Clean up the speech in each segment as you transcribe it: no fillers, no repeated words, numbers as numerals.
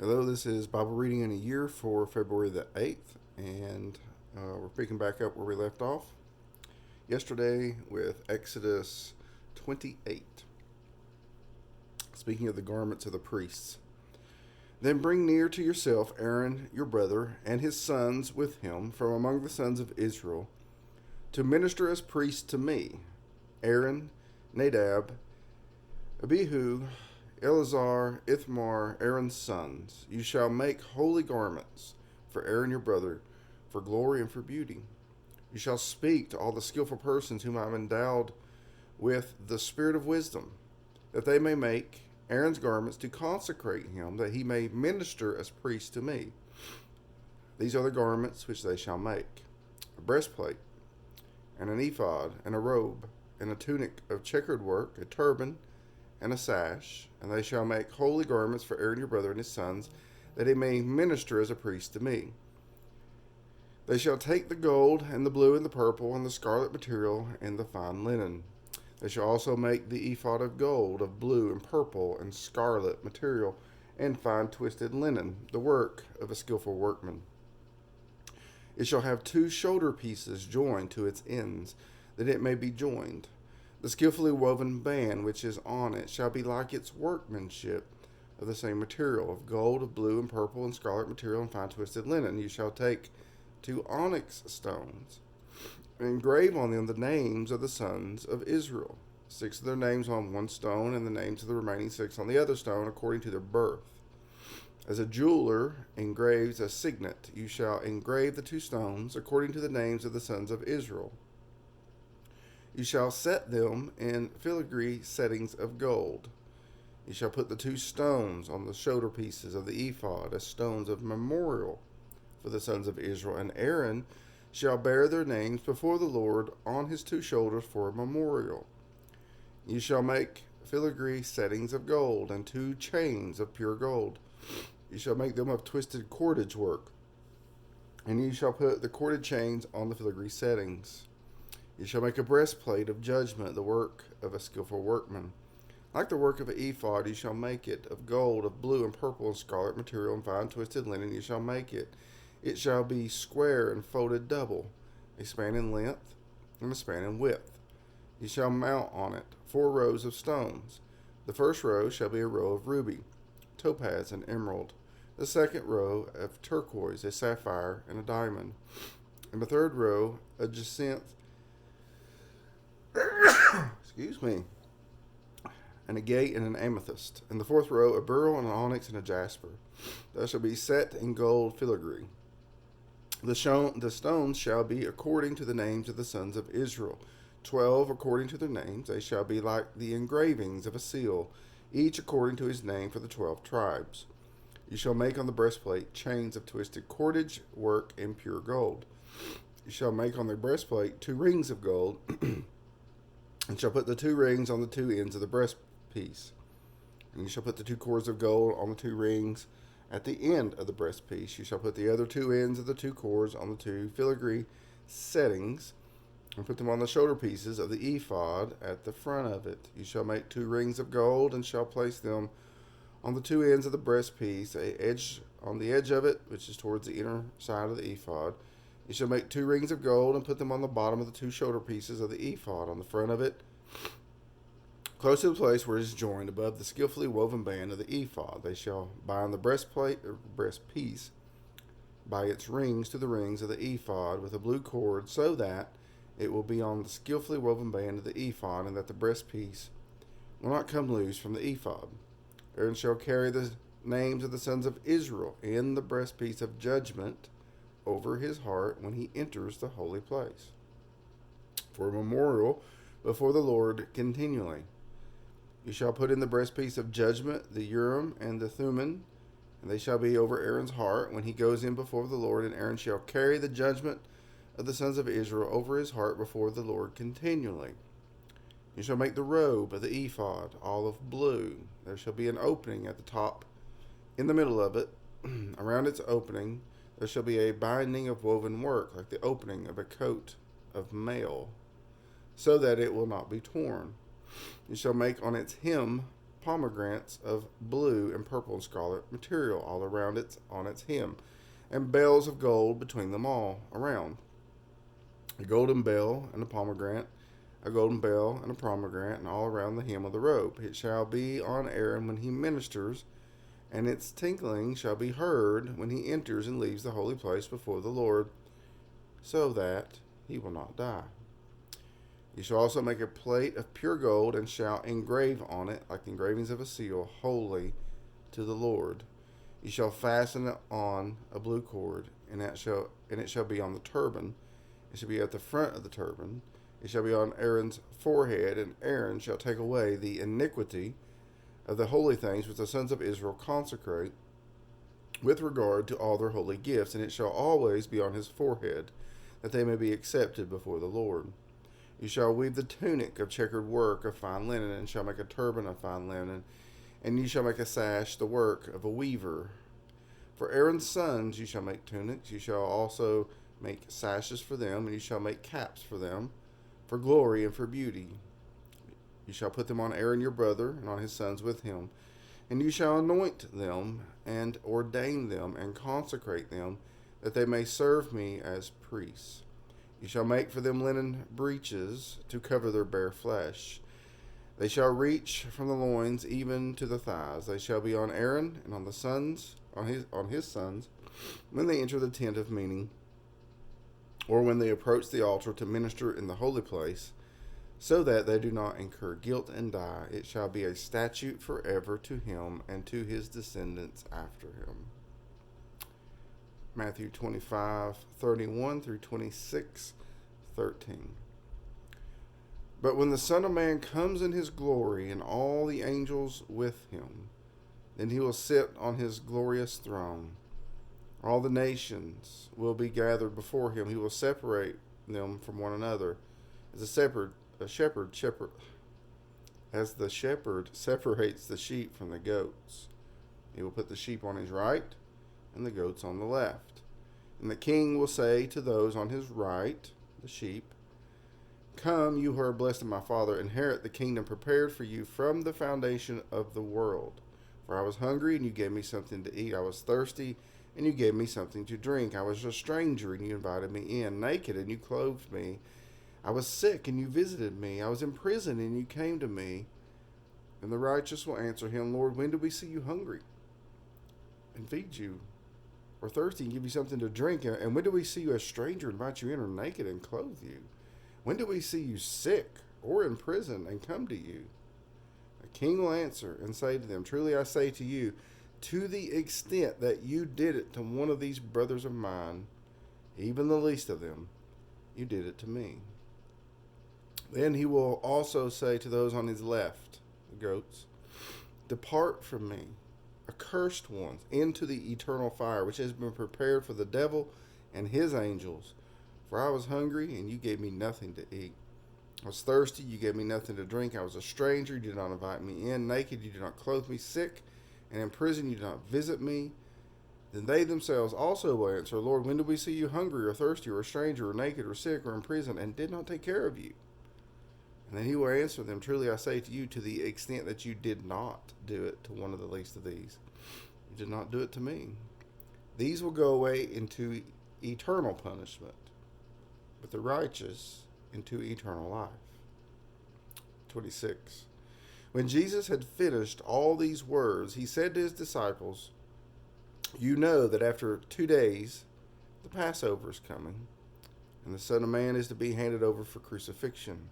Hello, this is Bible Reading in a Year for February the 8th, and we're picking back up where we left off yesterday with Exodus 28. Speaking of the garments of the priests. Then bring near to yourself Aaron your brother and his sons with him from among the sons of Israel to minister as priests to me. Aaron, Nadab, Abihu, Eleazar, Ithamar, Aaron's sons. You shall make holy garments for Aaron your brother, for glory and for beauty. You shall speak to all the skillful persons whom I have endowed with the spirit of wisdom, that they may make Aaron's garments to consecrate him, that he may minister as priest to me. These are the garments which they shall make: a breastplate, and an ephod, and a robe, and a tunic of checkered work, a turban, and a sash. And they shall make holy garments for Aaron your brother and his sons, that he may minister as a priest to me. They shall take the gold, and the blue, and the purple, and the scarlet material, and the fine linen. They shall also make the ephod of gold, of blue, and purple, and scarlet material, and fine twisted linen, the work of a skillful workman. It shall have 2 shoulder pieces joined to its ends, that it may be joined. The skillfully woven band which is on it shall be like its workmanship, of the same material, of gold, of blue, and purple, and scarlet material, and fine twisted linen. You shall take 2 onyx stones, and engrave on them the names of the sons of Israel, 6 of their names on one stone, and the names of the remaining 6 on the other stone, according to their birth. As a jeweler engraves a signet, you shall engrave the 2 stones, according to the names of the sons of Israel. You shall set them in filigree settings of gold. You shall put the 2 stones on the shoulder pieces of the ephod as stones of memorial for the sons of Israel. And Aaron shall bear their names before the Lord on his 2 shoulders for a memorial. You shall make filigree settings of gold, and 2 chains of pure gold. You shall make them of twisted cordage work, and you shall put the corded chains on the filigree settings. You shall make a breastplate of judgment, the work of a skillful workman. Like the work of an ephod, you shall make it of gold, of blue, and purple, and scarlet material, and fine twisted linen. You shall make it. It shall be square and folded double, a span in length and a span in width. You shall mount on it 4 rows of stones. The first row shall be a row of ruby, topaz, and emerald. The second row of turquoise, a sapphire, and a diamond. And the third row a jacinth, and a gate and an amethyst. And the fourth row a beryl and an onyx and a jasper. They shall be set in gold filigree. The stones shall be according to the names of the sons of Israel, 12 according to their names. They shall be like the engravings of a seal, each according to his name for the 12 tribes. You shall make on the breastplate chains of twisted cordage work in pure gold. You shall make on the breastplate 2 rings of gold, and shall put the 2 rings on the 2 ends of the breastpiece. And you shall put the 2 cords of gold on the 2 rings at the end of the breastpiece. You shall put the other 2 ends of the 2 cords on the 2 filigree settings, and put them on the shoulder pieces of the ephod at the front of it. You shall make 2 rings of gold, and shall place them on the 2 ends of the breastpiece, on the edge of it, which is towards the inner side of the ephod. You shall make 2 rings of gold, and put them on the bottom of the 2 shoulder pieces of the ephod, on the front of it, close to the place where it is joined, above the skillfully woven band of the ephod. They shall bind the breastplate or breastpiece by its rings to the rings of the ephod with a blue cord, so that it will be on the skillfully woven band of the ephod, and that the breastpiece will not come loose from the ephod. Aaron shall carry the names of the sons of Israel in the breastpiece of judgment over his heart when he enters the holy place, for a memorial before the Lord continually. You shall put in the breastpiece of judgment the Urim and the Thummim, and they shall be over Aaron's heart when he goes in before the Lord. And Aaron shall carry the judgment of the sons of Israel over his heart before the Lord continually. You shall make the robe of the ephod olive blue. There shall be an opening at the top in the middle of it. Around its opening there shall be a binding of woven work, like the opening of a coat of mail, so that it will not be torn. You shall make on its hem pomegranates of blue and purple and scarlet material all around on its hem, and bells of gold between them all around. A golden bell and a pomegranate, a golden bell and a pomegranate, and all around the hem of the robe. It shall be on Aaron when he ministers, and its tinkling shall be heard when he enters and leaves the holy place before the Lord, so that he will not die. You shall also make a plate of pure gold, and shall engrave on it, like the engravings of a seal, holy to the Lord. You shall fasten it on a blue cord, and it shall be on the turban. It shall be at the front of the turban. It shall be on Aaron's forehead, and Aaron shall take away the iniquity of the holy things which the sons of Israel consecrate with regard to all their holy gifts, and it shall always be on his forehead, that they may be accepted before the Lord. You shall weave the tunic of checkered work of fine linen, and shall make a turban of fine linen, and you shall make a sash the work of a weaver. For Aaron's sons you shall make tunics. You shall also make sashes for them, and you shall make caps for them, for glory and for beauty. You shall put them on Aaron your brother, and on his sons with him. And you shall anoint them, and ordain them, and consecrate them, that they may serve me as priests. You shall make for them linen breeches to cover their bare flesh. They shall reach from the loins even to the thighs. They shall be on Aaron and on his sons, when they enter the tent of meeting, or when they approach the altar to minister in the holy place, so that they do not incur guilt and die. It shall be a statute forever to him and to his descendants after him. Matthew 25:31 through 26:13. But when the Son of Man comes in his glory, and all the angels with him, then he will sit on his glorious throne. All the nations will be gathered before him. He will separate them from one another, as the shepherd separates the sheep from the goats. He will put the sheep on his right and the goats on the left. And the king will say to those on his right, the sheep, Come, you who are blessed of my Father, inherit the kingdom prepared for you from the foundation of the world. For I was hungry, and you gave me something to eat. I was thirsty, and you gave me something to drink. I was a stranger, and you invited me in. Naked, and you clothed me. I was sick, and you visited me. I was in prison, and you came to me. And the righteous will answer him, Lord, when did we see you hungry and feed you, or thirsty and give you something to drink? And when did we see you a stranger, invite you in, or naked and clothe you? When did we see you sick or in prison and come to you? The king will answer and say to them, Truly I say to you, to the extent that you did it to one of these brothers of mine, even the least of them, you did it to me. Then he will also say to those on his left, the goats, Depart from me, accursed ones, into the eternal fire, which has been prepared for the devil and his angels. For I was hungry, and you gave me nothing to eat. I was thirsty, you gave me nothing to drink. I was a stranger, you did not invite me in. Naked, you did not clothe me. Sick, and in prison, you did not visit me. Then they themselves also will answer, Lord, when did we see you hungry, or thirsty, or a stranger, or naked, or sick, or in prison, and did not take care of you? And then he will answer them, Truly I say to you, to the extent that you did not do it to one of the least of these, you did not do it to me. These will go away into eternal punishment, but the righteous into eternal life. 26. When Jesus had finished all these words, he said to his disciples, You know that after 2 days the Passover is coming, and the Son of Man is to be handed over for crucifixion.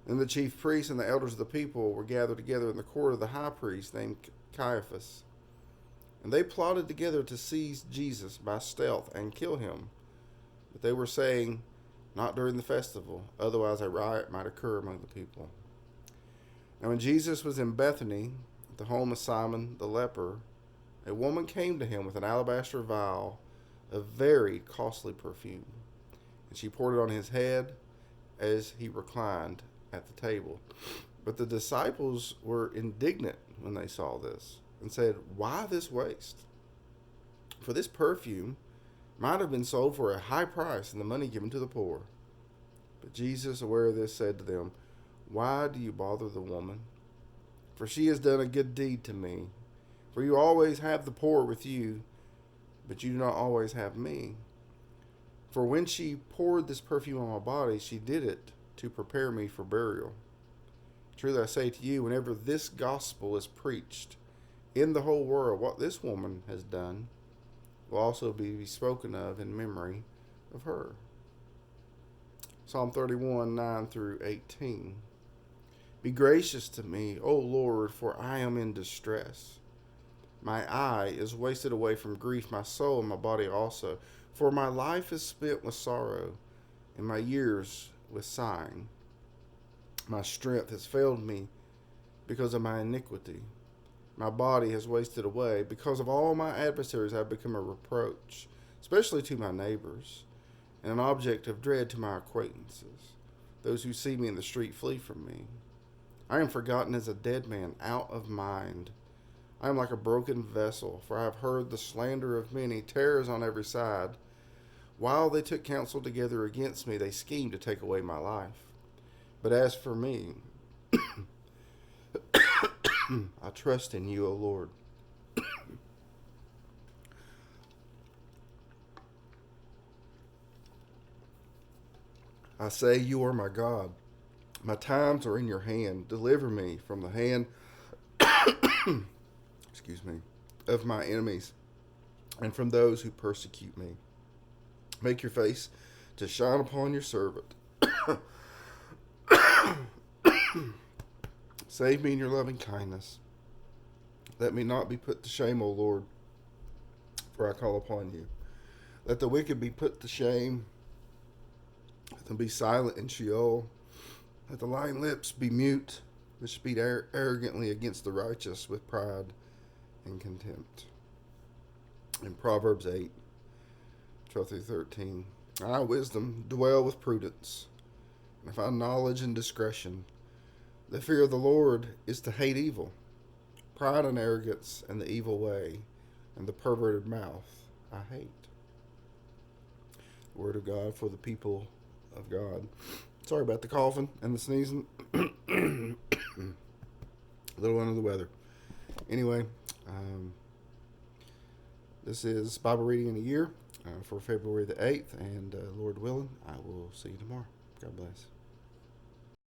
Then the chief priests and the elders of the people were gathered together in the court of the high priest named Caiaphas. And they plotted together to seize Jesus by stealth and kill him. But they were saying, Not during the festival, otherwise a riot might occur among the people. Now when Jesus was in Bethany, at the home of Simon the leper, a woman came to him with an alabaster vial of very costly perfume. And she poured it on his head as he reclined at the table. But the disciples were indignant when they saw this, and said, Why this waste? For this perfume might have been sold for a high price and the money given to the poor. But Jesus, aware of this, said to them, Why do you bother the woman? for she has done a good deed to me. For you always have the poor with you, but you do not always have me. For when she poured this perfume on my body, she did it to prepare me for burial. Truly I say to you, whenever this gospel is preached in the whole world, what this woman has done will also be spoken of in memory of her. Psalm 31, 9 through 18. Be gracious to me, O Lord, for I am in distress. My eye is wasted away from grief, my soul and my body also. For my life is spent with sorrow, and my years with sighing. My strength has failed me because of my iniquity. My body has wasted away. Because of all my adversaries I have become a reproach, especially to my neighbors, and an object of dread to my acquaintances. Those who see me in the street flee from me. I am forgotten as a dead man, out of mind. I am like a broken vessel, for I have heard the slander of many, terrors on every side. While they took counsel together against me, they schemed to take away my life. But as for me, I trust in you, O Lord. I say, you are my God. My times are in your hand. Deliver me from the hand of my enemies and from those who persecute me. Make your face to shine upon your servant. Save me in your loving kindness. Let me not be put to shame, O Lord, for I call upon you. Let the wicked be put to shame. Let them be silent in Sheol. Let the lying lips be mute, which speak arrogantly against the righteous with pride and contempt. In Proverbs 8, 12 through 13. Wisdom, dwell with prudence, and find knowledge and discretion. The fear of the Lord is to hate evil. Pride and arrogance and the evil way and the perverted mouth I hate. Word of God for the people of God. Sorry about the coughing and the sneezing. A little under the weather. Anyway, this is Bible Reading in a Year for February the 8th. And Lord willing, I will see you tomorrow. God bless.